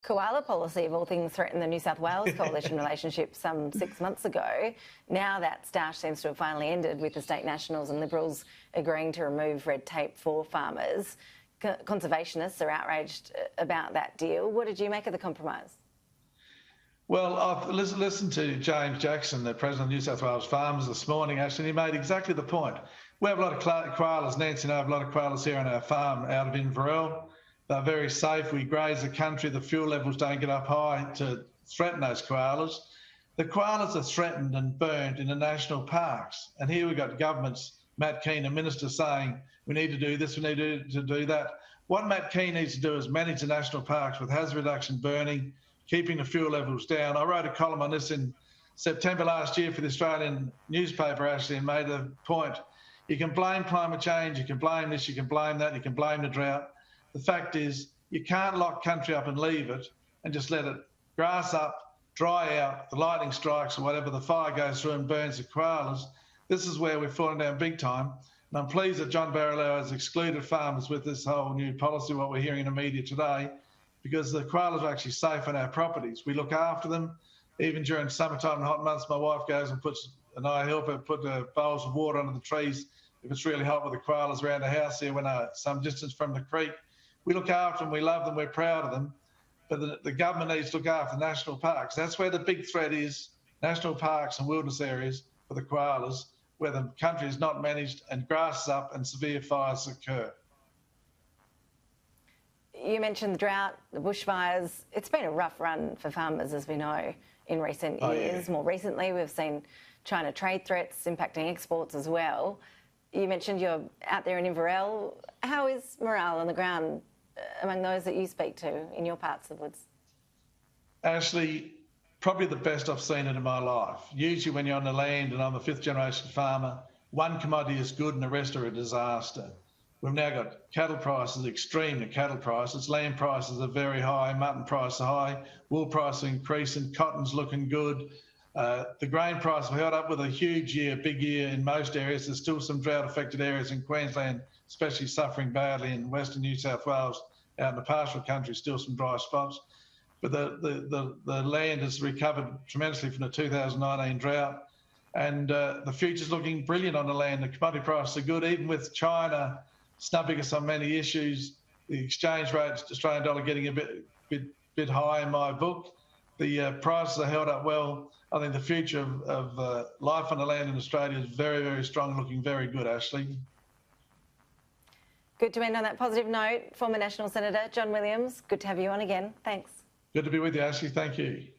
Koala policy, of all things, threatened the New South Wales coalition relationship some 6 months ago. Now that stoush seems to have finally ended, with the state Nationals and Liberals agreeing to remove red tape for farmers. Conservationists are outraged about that deal. What did you make of the compromise? Well, I've listened to James Jackson, the President of New South Wales Farmers, this morning, actually, and he made exactly the point. We have a lot of koalas, Nancy and I have a lot of koalas here on our farm out of Inverell. They're very safe. We graze the country. The fuel levels don't get up high to threaten those koalas. The koalas are threatened and burnt in the national parks. And here we've got governments, Matt Keane, a minister, saying we need to do this, we need to do that. What Matt Keane needs to do is manage the national parks with hazard reduction burning, keeping the fuel levels down. I wrote a column on this in September last year for the Australian newspaper, actually, and made a point. You can blame climate change, you can blame this, you can blame that, you can blame the drought. The fact is, you can't lock country up and leave it and just let it grass up, dry out, the lightning strikes or whatever, the fire goes through and burns the koalas. This is where we're falling down big time. And I'm pleased that John Barilaro has excluded farmers with this whole new policy, what we're hearing in the media today, because the koalas are actually safe on our properties. We look after them. Even during summertime and hot months, my wife goes and I help her put bowls of water under the trees if it's really hot with the koalas around the house here when they're some distance from the creek. We look after them, we love them, we're proud of them, but the government needs to look after national parks. That's where the big threat is, national parks and wilderness areas for the koalas, where the country is not managed and grass is up and severe fires occur. You mentioned the drought, the bushfires. It's been a rough run for farmers, as we know, in recent years. Yeah. More recently, we've seen China trade threats impacting exports as well. You mentioned you're out there in Inverell. How is morale on the ground among those that you speak to in your parts of the woods? Ashley, probably the best I've seen it in my life. Usually when you're on the land and I'm a fifth generation farmer, one commodity is good and the rest are a disaster. We've now got cattle prices, extreme cattle prices, lamb prices are very high, mutton prices are high, wool prices are increasing, cotton's looking good. The grain price we held up with a huge year, big year in most areas. There's still some drought-affected areas in Queensland, especially suffering badly in Western New South Wales. Out in the pastoral country, still some dry spots. But the land has recovered tremendously from the 2019 drought. And the future's looking brilliant on the land. The commodity prices are good, even with China snubbing us on many issues. The exchange rate, Australian dollar, getting a bit high in my book. The prices are held up well. I think the future of life on the land in Australia is very, very strong, looking very good, Ashley. Good to end on that positive note. Former National Senator John Williams, good to have you on again. Thanks. Good to be with you, Ashley. Thank you.